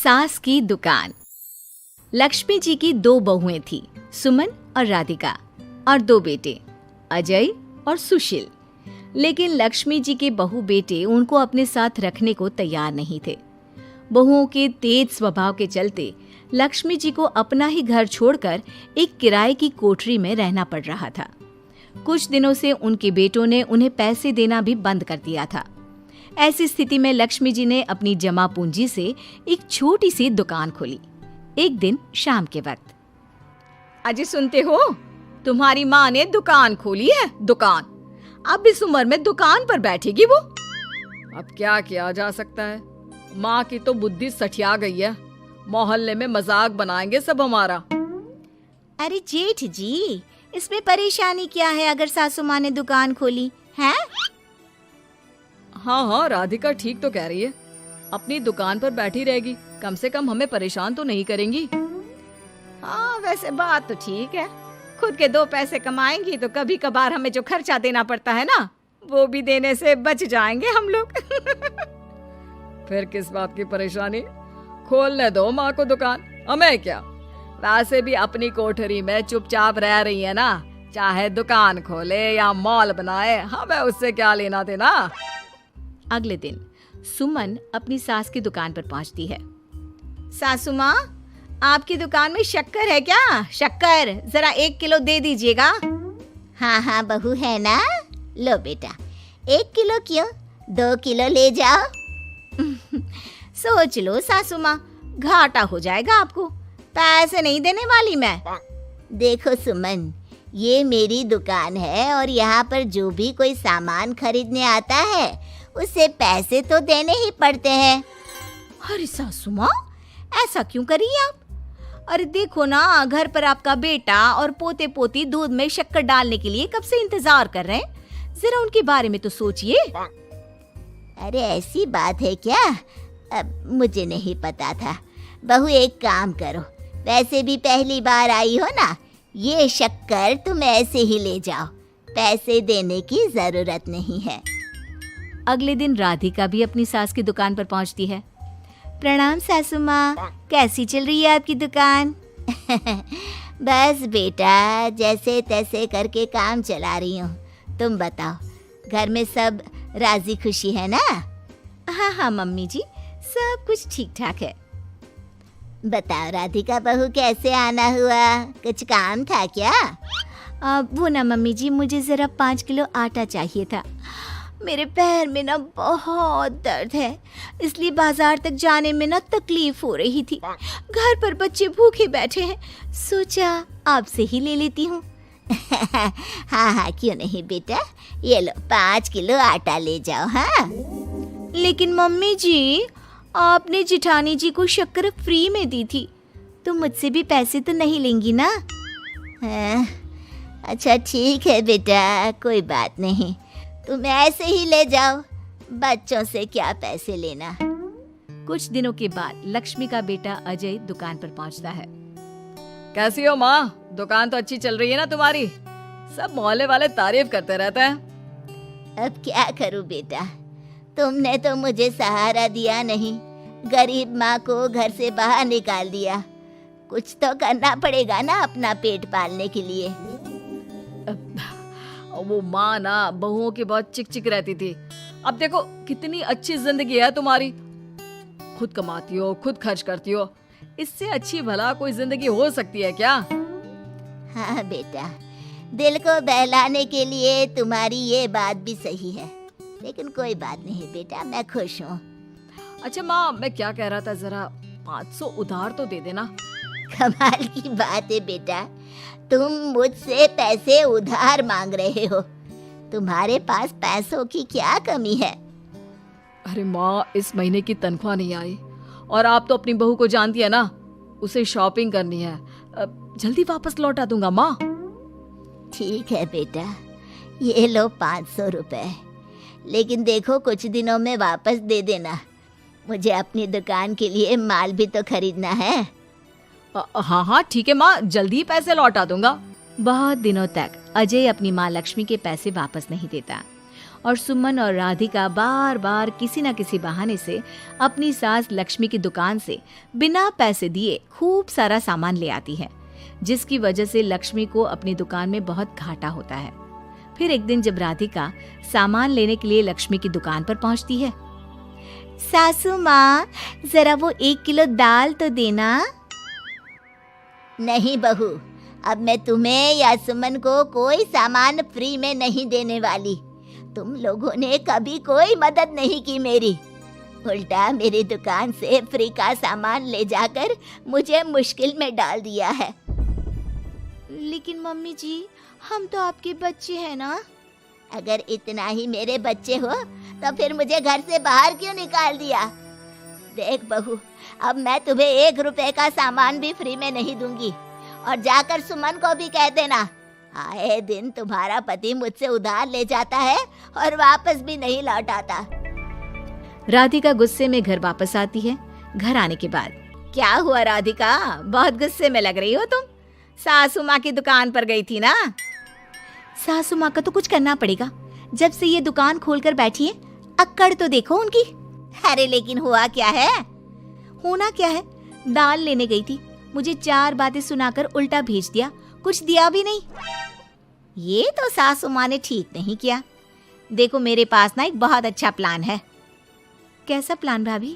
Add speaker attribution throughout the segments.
Speaker 1: सास की दुकान। लक्ष्मी जी की दो बहुएं थी, सुमन और राधिका, और दो बेटे, अजय और सुशील। लेकिन लक्ष्मी जी के बहू बेटे उनको अपने साथ रखने को तैयार नहीं थे। बहुओं के तेज स्वभाव के चलते लक्ष्मी जी को अपना ही घर छोड़कर एक किराए की कोठरी में रहना पड़ रहा था। कुछ दिनों से उनके बेटों ने उन्हें पैसे देना भी बंद कर दिया था। ऐसी स्थिति में लक्ष्मी जी ने अपनी जमा पूंजी से एक छोटी सी दुकान खोली। एक दिन शाम के वक्त,
Speaker 2: अजी सुनते हो, तुम्हारी माँ ने दुकान खोली है। दुकान अब इस उम्र में दुकान पर बैठेगी वो। अब क्या किया जा सकता है, माँ की तो बुद्धि सठिया गई है। मोहल्ले में मजाक बनाएंगे सब हमारा।
Speaker 3: अरे जेठ जी, इसमें परेशानी क्या है अगर सासू माँ ने दुकान खोली है?
Speaker 2: हाँ, राधिका ठीक तो कह रही है। अपनी दुकान पर बैठी रहेगी, कम से कम हमें परेशान तो नहीं करेंगी। हाँ, वैसे बात तो ठीक है। खुद के दो पैसे कमाएंगी तो कभी कभार हमें जो खर्चा देना पड़ता है ना, वो भी देने से बच जाएंगे हम लोग। फिर किस बात की परेशानी, खोलने दो माँ को दुकान, हमें क्या। वैसे भी अपनी कोठरी में चुपचाप रह रही है ना, चाहे दुकान खोले या मॉल बनाए, हमें उससे क्या लेना देना।
Speaker 1: अगले दिन सुमन अपनी सास की दुकान पर पहुंचती है।
Speaker 3: सासू माँ, आपकी दुकान में शक्कर है क्या? शक्कर जरा 1 किलो दे दीजिएगा। हाँ हाँ बहू है ना, लो बेटा 1 किलो क्यों, 2 किलो ले जाओ। सोच लो सासू माँ, घाटा हो जाएगा आपको, पैसे नहीं देने वाली मैं। देखो सुमन, ये मेरी दुकान है और यहाँ पर जो भी कोई सामान खरीदने आता है उसे पैसे तो देने ही पड़ते हैं।
Speaker 1: अरे सासू माँ, ऐसा क्यों करी आप? अरे देखो ना, घर पर आपका बेटा और पोते पोती दूध में शक्कर डालने के लिए कब से इंतजार कर रहे हैं, जरा उनके बारे में तो सोचिए।
Speaker 3: अरे ऐसी बात है क्या? अब मुझे नहीं पता था। बहू एक काम करो, वैसे भी पहली बार आई हो ना, ये शक्कर तुम ऐसे ही ले जाओ, पैसे देने की जरूरत नहीं है।
Speaker 1: अगले दिन राधिका भी अपनी सास की दुकान पर पहुंचती है। प्रणाम सासू माँ, कैसी चल रही है आपकी दुकान?
Speaker 3: बस बेटा, जैसे तैसे करके काम चला रही हूँ। तुम बताओ, घर में सब राजी खुशी है ना?
Speaker 1: हाँ हाँ मम्मी जी, सब कुछ ठीक ठाक है।
Speaker 3: बताओ राधिका बहू, कैसे आना हुआ? कुछ काम था क्या?
Speaker 1: वो ना मम्मी जी, मुझे जरा 5 किलो आटा चाहिए था। मेरे पैर में ना बहुत दर्द है, इसलिए बाजार तक जाने में ना तकलीफ हो रही थी। घर पर बच्चे भूखे बैठे हैं, सोचा आपसे ही ले लेती हूँ।
Speaker 3: हाँ हाँ क्यों नहीं बेटा, ये लो 5 किलो आटा ले जाओ। हाँ
Speaker 1: लेकिन मम्मी जी, आपने जिठानी जी को शक्कर फ्री में दी थी, तो मुझसे भी पैसे तो नहीं लेंगी ना?
Speaker 3: हाँ, अच्छा ठीक है बेटा, कोई बात नहीं, तुम ऐसे ही ले जाओ, बच्चों से क्या पैसे लेना।
Speaker 1: कुछ दिनों के बाद लक्ष्मी का बेटा अजय दुकान पर पहुंचता है।
Speaker 2: कैसी हो माँ, दुकान तो अच्छी चल रही है ना तुम्हारी, सब मोहल्ले वाले तारीफ करते रहते हैं।
Speaker 3: अब क्या करूं बेटा, तुमने तो मुझे सहारा दिया नहीं, गरीब माँ को घर से बाहर निकाल दिया। कुछ तो करना पड़ेगा ना अपना पेट पालने के लिए।
Speaker 2: वो माँ ना बहुओं की बहुत चिक चिक रहती थी। अब देखो कितनी अच्छी जिंदगी है तुम्हारी, खुद कमाती हो, खुद खर्च करती हो, इससे अच्छी भला कोई जिंदगी हो सकती है क्या?
Speaker 3: हाँ बेटा, दिल को बहलाने के लिए तुम्हारी ये बात भी सही है, लेकिन कोई बात नहीं बेटा, मैं खुश हूँ।
Speaker 2: अच्छा माँ, मैं क्या कह रहा था, जरा 500 उधार तो दे देना।
Speaker 3: कमाल की बात है बेटा, तुम मुझसे पैसे उधार मांग रहे हो, तुम्हारे पास पैसों की क्या कमी है?
Speaker 2: अरे माँ, इस महीने की तनख्वाह नहीं आई और आप तो अपनी बहू को जानती है ना, उसे शॉपिंग करनी है, जल्दी वापस लौटा दूंगा माँ।
Speaker 3: ठीक है बेटा, ये लो 500 रुपए, लेकिन देखो कुछ दिनों में वापस दे देना, मुझे अपनी दुकान के लिए माल भी तो खरीदना है।
Speaker 2: हाँ हाँ ठीक है माँ, जल्दी पैसे लौटा दूंगा।
Speaker 1: बहुत दिनों तक अजय अपनी माँ लक्ष्मी के पैसे वापस नहीं देता और सुमन और राधिका बार बार किसी न किसी बहाने से अपनी सास लक्ष्मी की दुकान से बिना पैसे दिए खूब सारा सामान ले आती है, जिसकी वजह से लक्ष्मी को अपनी दुकान में बहुत घाटा होता है। फिर एक दिन जब राधिका सामान लेने के लिए लक्ष्मी की दुकान पर पहुंचती है,
Speaker 3: सासू माँ, जरा वो 1 किलो दाल तो देना। नहीं बहू, अब मैं तुम्हें या सुमन को कोई सामान फ्री में नहीं देने वाली। तुम लोगों ने कभी कोई मदद नहीं की मेरी, उल्टा मेरी दुकान से फ्री का सामान ले जाकर मुझे मुश्किल में डाल दिया है।
Speaker 1: लेकिन मम्मी जी, हम तो आपके बच्चे हैं ना।
Speaker 3: अगर इतना ही मेरे बच्चे हो तो फिर मुझे घर से बाहर क्यों निकाल दिया? देख बहू, अब मैं तुम्हें 1 रुपए का सामान भी फ्री में नहीं दूंगी। और जाकर सुमन को भी कह देना, आए दिन तुम्हारा पति मुझसे उधार ले जाता है और वापस भी नहीं लौटाता।
Speaker 1: राधिका गुस्से में घर वापस आती है। घर आने के बाद,
Speaker 2: क्या हुआ राधिका, बहुत गुस्से में लग रही हो तुम? सासू माँ की दुकान पर गई थी ना?
Speaker 1: सासू माँ का तो कुछ करना पड़ेगा, जब से ये दुकान खोलकर बैठी है। अक्कड़ तो देखो उनकी।
Speaker 3: अरे लेकिन हुआ क्या है?
Speaker 1: होना क्या है, दाल लेने गई थी, मुझे 4 बातें सुनाकर उल्टा भेज दिया, कुछ दिया भी नहीं।
Speaker 3: ये तो सासू माँ ने ठीक नहीं किया। देखो मेरे पास ना एक बहुत अच्छा प्लान है।
Speaker 1: कैसा प्लान भाभी?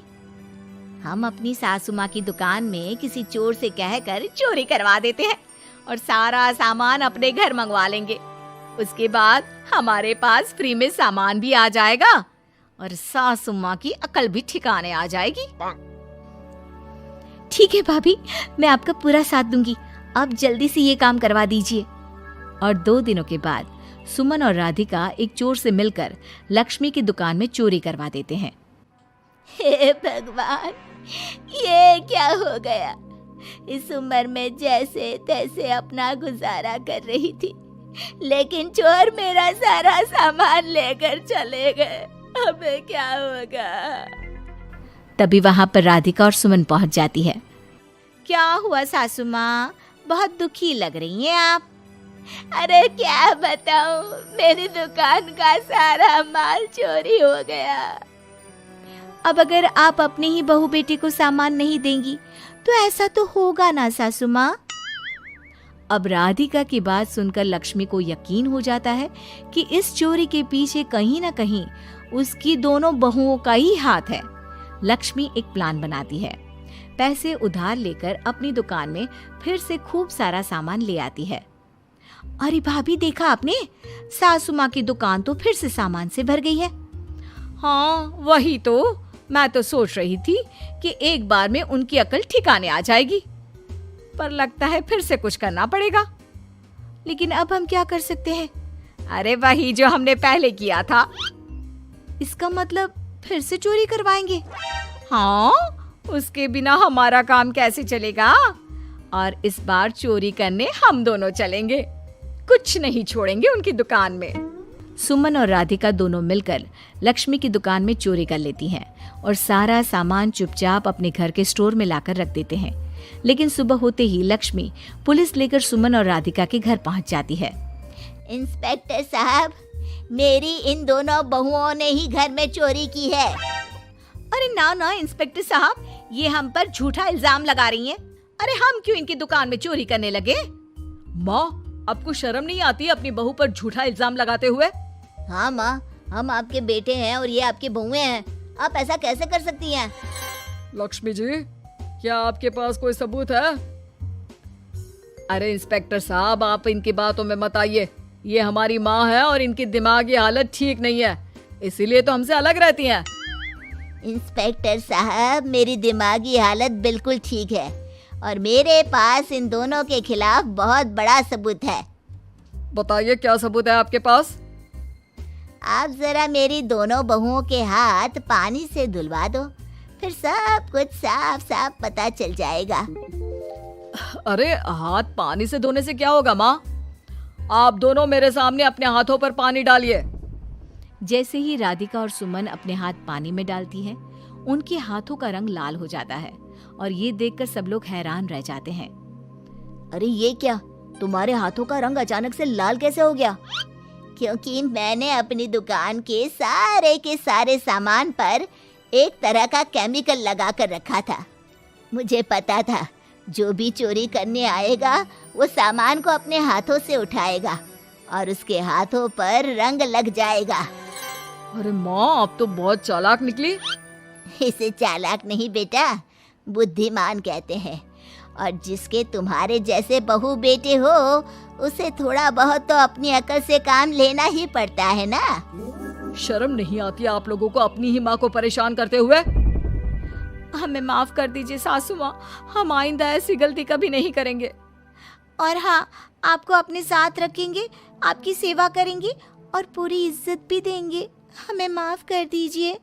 Speaker 3: हम अपनी सासू माँ की दुकान में किसी चोर से कहकर चोरी करवा देते हैं
Speaker 2: और सारा सामान अपने घर मंगवा लेंगे। उसके बाद हमारे पास फ्री में सामान भी आ जाएगा और सासू माँ की अकल भी ठिकाने आ जाएगी।
Speaker 1: ठीक है भाभी, मैं आपका पूरा साथ दूंगी। अब जल्दी से ये काम करवा दीजिए। और 2 दिनों के बाद सुमन और राधिका एक चोर से मिलकर लक्ष्मी की दुकान में चोरी करवा देते हैं।
Speaker 3: हे भगवान, ये क्या हो गया? इस उम्र में जैसे तैसे अपना गुजारा कर रही थी, लेकिन चोर मेरा सारा सामान लेकर चले गए। अबे क्या होगा?
Speaker 1: तभी वहां पर राधिका और सुमन पहुंच जाती है।
Speaker 3: क्या हुआ सासू माँ, बहुत दुखी लग रही हैं आप। अरे क्या बताऊं, मेरी दुकान का सारा माल चोरी हो गया।
Speaker 1: अब अगर आप अपने ही बहू बेटी को सामान नहीं देंगी तो ऐसा तो होगा ना सासू माँ। अब राधिका की बात सुनकर लक्ष्मी को यकीन हो जाता है कि इस चोरी के पीछे कहीं ना कहीं उसकी दोनों बहुओं का ही हाथ है। लक्ष्मी एक प्लान बनाती है, पैसे उधार लेकर अपनी दुकान में फिर से खूब सारा सामान ले आती है। अरे भाभी, देखा आपने, सासू माँ की दुकान तो फिर से सामान से भर गई है।
Speaker 2: हाँ वही तो, मैं तो सोच रही थी कि एक बार में उनकी अकल ठिकाने आ जाएगी, पर लगता है फिर से कुछ करना पड़ेगा।
Speaker 1: लेकिन अब हम क्या कर सकते हैं?
Speaker 2: अरे वही जो हमने पहले किया था।
Speaker 1: इसका मतलब फिर से चोरी करवाएंगे?
Speaker 2: हाँ, उसके बिना हमारा काम कैसे चलेगा? और इस बार चोरी करने हम दोनों चलेंगे, कुछ नहीं छोड़ेंगे उनकी दुकान में।
Speaker 1: सुमन और राधिका दोनों मिलकर लक्ष्मी की दुकान में चोरी कर लेती हैं और सारा सामान चुपचाप अपने घर के स्टोर में लाकर रख देते हैं। लेकिन सुबह होते ही लक्ष्मी पुलिस लेकर सुमन और राधिका के घर पहुंच जाती है।
Speaker 3: इंस्पेक्टर साहब, मेरी इन दोनों बहुओं ने ही घर में चोरी की है।
Speaker 2: अरे ना ना इंस्पेक्टर साहब, ये हम पर झूठा इल्जाम लगा रही हैं। अरे हम क्यों इनकी दुकान में चोरी करने लगे? माँ, आपको शर्म नहीं आती अपनी बहू पर झूठा इल्जाम लगाते हुए?
Speaker 3: हाँ माँ, हम आपके बेटे हैं और ये आपके बहुएं हैं, आप ऐसा कैसे कर सकती हैं?
Speaker 2: लक्ष्मी जी, क्या आपके पास कोई सबूत है? अरे इंस्पेक्टर साहब, आप इनकी बातों में मत आइए। ये हमारी माँ है और इनकी दिमागी हालत ठीक नहीं है, इसीलिए तो हमसे अलग रहती हैं।
Speaker 3: इंस्पेक्टर साहब, मेरी दिमागी हालत बिल्कुल ठीक है और मेरे पास इन दोनों के खिलाफ बहुत बड़ा सबूत है।
Speaker 2: बताइए, क्या सबूत है आपके पास?
Speaker 3: आप जरा मेरी दोनों बहुओं के हाथ पानी से धुलवा दो, फिर सब कुछ साफ साफ पता चल जाएगा।
Speaker 2: अरे हाथ पानी से धोने से क्या होगा माँ? आप दोनों मेरे सामने अपने हाथों पर पानी डालिए।
Speaker 1: जैसे ही राधिका और सुमन अपने हाथ पानी में डालती हैं, उनके हाथों का रंग लाल हो जाता है और ये देखकर सब लोग हैरान रह जाते हैं।
Speaker 3: अरे ये क्या, तुम्हारे हाथों का रंग अचानक से लाल कैसे हो गया? क्योंकि मैंने अपनी दुकान के सारे सामान पर एक तरह का केमिकल लगा कर रखा था। मुझे पता था जो भी चोरी करने आएगा वो सामान को अपने हाथों से उठाएगा और उसके हाथों पर रंग लग जाएगा।
Speaker 2: अरे माँ, आप तो बहुत चालाक निकली।
Speaker 3: इसे चालाक नहीं बेटा, बुद्धिमान कहते हैं। और जिसके तुम्हारे जैसे बहू बेटे हो उसे थोड़ा बहुत तो अपनी अकल से काम लेना ही पड़ता है ना।
Speaker 2: शर्म नहीं आती आप लोगों को अपनी ही माँ को परेशान करते हुए?
Speaker 1: हमें माफ कर दीजिए सासू माँ, हम आइंदा ऐसी गलती कभी नहीं करेंगे। और हाँ, आपको अपने साथ रखेंगे, आपकी सेवा करेंगे और पूरी इज्जत भी देंगे। हमें माफ कर दीजिए।